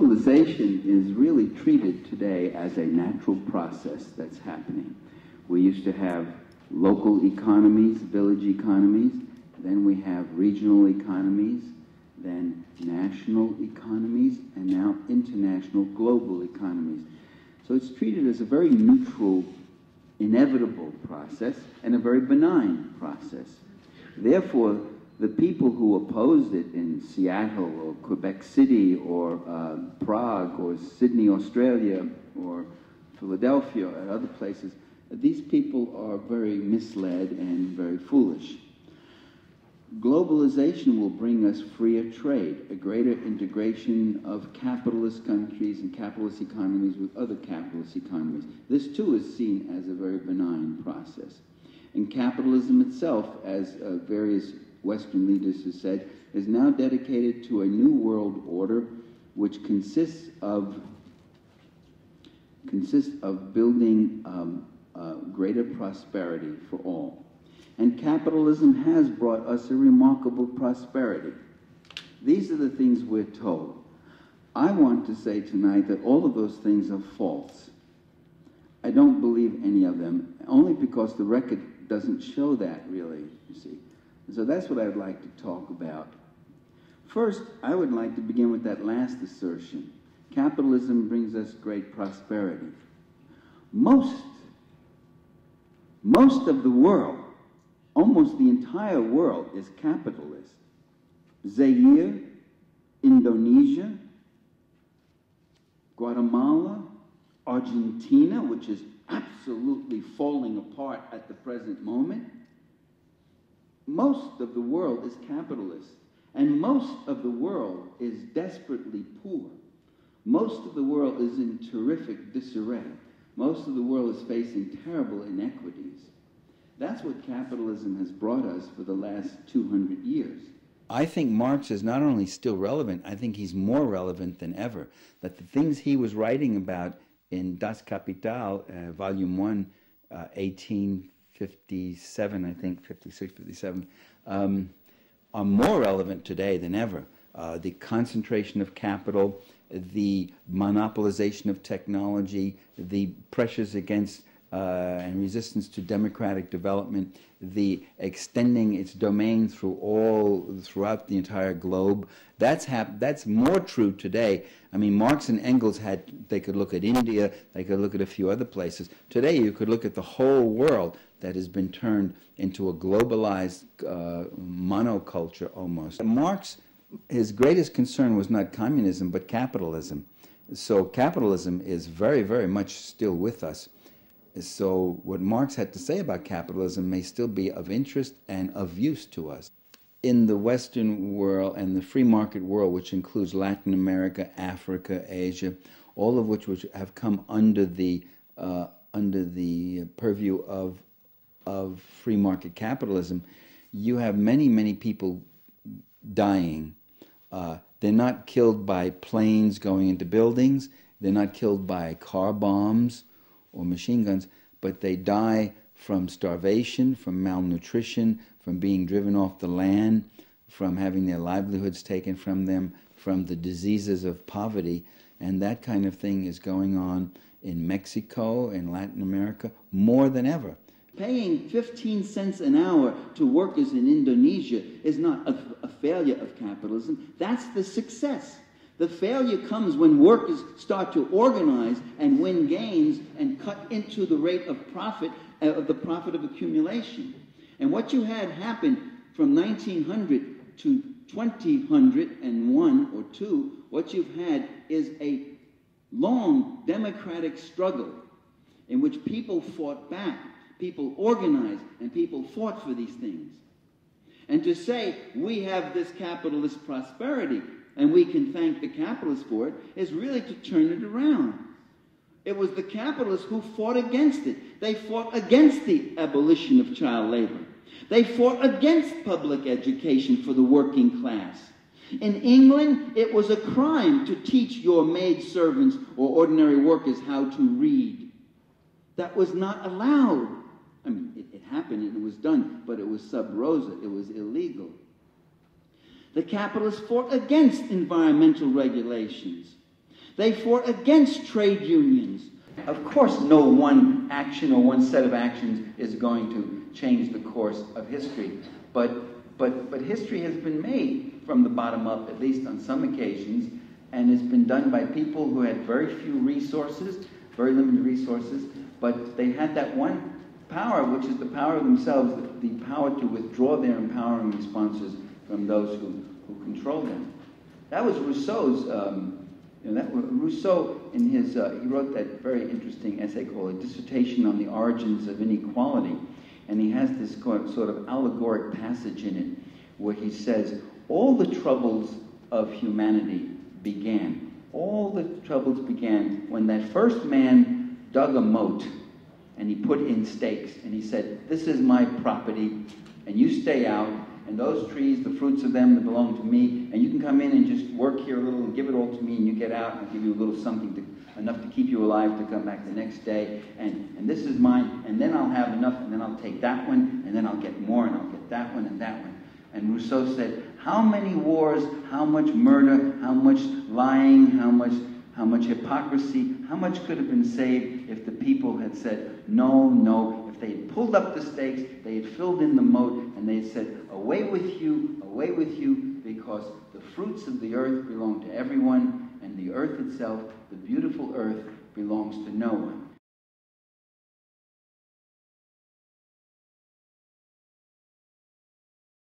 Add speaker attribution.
Speaker 1: globalization is really treated today as a natural process that's happening. We used to have local economies, village economies, then we have regional economies, then national economies, and now international global economies. So it's treated as a very neutral, inevitable process and a very benign process. Therefore, the people who opposed it in Seattle or Quebec City or Prague or Sydney, Australia, or Philadelphia or other places, these people are very misled and very foolish. Globalization will bring us freer trade, a greater integration of capitalist countries and capitalist economies with other capitalist economies. This too is seen as a very benign process. And capitalism itself, as various Western leaders have said, is now dedicated to a new world order which consists of building greater prosperity for all. And capitalism has brought us a remarkable prosperity. These are the things we're told. I want to say tonight that all of those things are false. I don't believe any of them, only because the record doesn't show that, really, you see. So that's what I'd like to talk about. First, I would like to begin with that last assertion. Capitalism brings us great prosperity. Most of the world, almost the entire world, is capitalist. Zaire, Indonesia, Guatemala, Argentina, which is absolutely falling apart at the present moment. Most of the world is capitalist, and most of the world is desperately poor. Most of the world is in terrific disarray. Most of the world is facing terrible inequities. That's what capitalism has brought us for the last 200 years. I think Marx is not only still relevant, I think he's more relevant than ever. That the things he was writing about in Das Kapital, Volume 1, 1857, I think, 56, 57, are more relevant today than ever. The concentration of capital, the monopolization of technology, the pressures against and resistance to democratic development, the extending its domain throughout the entire globe. That's more true today. I mean, Marx and Engels they could look at India, they could look at a few other places. Today you could look at the whole world that has been turned into a globalized monoculture almost. Marx, his greatest concern was not communism but capitalism. So capitalism is very, very much still with us. So what Marx had to say about capitalism may still be of interest and of use to us. In the Western world and the free market world, which includes Latin America, Africa, Asia, all of which have come under the purview of free market capitalism, you have many, many people dying. They're not killed by planes going into buildings. They're not killed by car bombs or machine guns, but they die from starvation, from malnutrition, from being driven off the land, from having their livelihoods taken from them, from the diseases of poverty. And that kind of thing is going on in Mexico, in Latin America, more than ever. Paying 15 cents an hour to workers in Indonesia is not a failure of capitalism. That's the success. The failure comes when workers start to organize and win gains and cut into the rate of profit, of the profit of accumulation. And what you had happen from 1900 to 2001 or 2, what you've had is a long democratic struggle in which people fought back, people organized, and people fought for these things. And to say we have this capitalist prosperity and we can thank the capitalists for it is really to turn it around. It was the capitalists who fought against it. They fought against the abolition of child labor. They fought against public education for the working class. In England, it was a crime to teach your maidservants or ordinary workers how to read. That was not allowed. I mean, it happened and it was done, but it was sub rosa. It was illegal. The capitalists fought against environmental regulations.
Speaker 2: They fought against trade unions.
Speaker 1: Of course, no one action or one set of actions is going to change the course of history, but history has been made from the bottom up, at least on some occasions, and it's been done by people who had very few resources, very limited resources, but they had that one power, which is the power of themselves, the power to withdraw their empowering responses from those who control them. That was Rousseau's. Rousseau, in his, he wrote that very interesting essay called A Dissertation on the Origins of Inequality, and he has this sort of allegoric passage in it where he says, all the troubles of humanity began. All the troubles began when that first man dug a moat and he put in stakes and he said, this is my property and you stay out, and those trees, the fruits of them, that belong to me, and you can come in and just work here a little and give it all to me, and you get out and I'll give you a little something enough to keep you alive to come back the next day, and this is mine, and then I'll have enough, and then I'll take that one, and then I'll get more, and I'll get that one and that one. And Rousseau said, how many wars, how much murder, how much lying, how much hypocrisy, how much could have been saved if the people had said, no, no, if they had pulled up the stakes, they had filled in the moat, and they had said, away with you, because the fruits of the earth belong to everyone, and the earth itself, the beautiful earth, belongs to no one.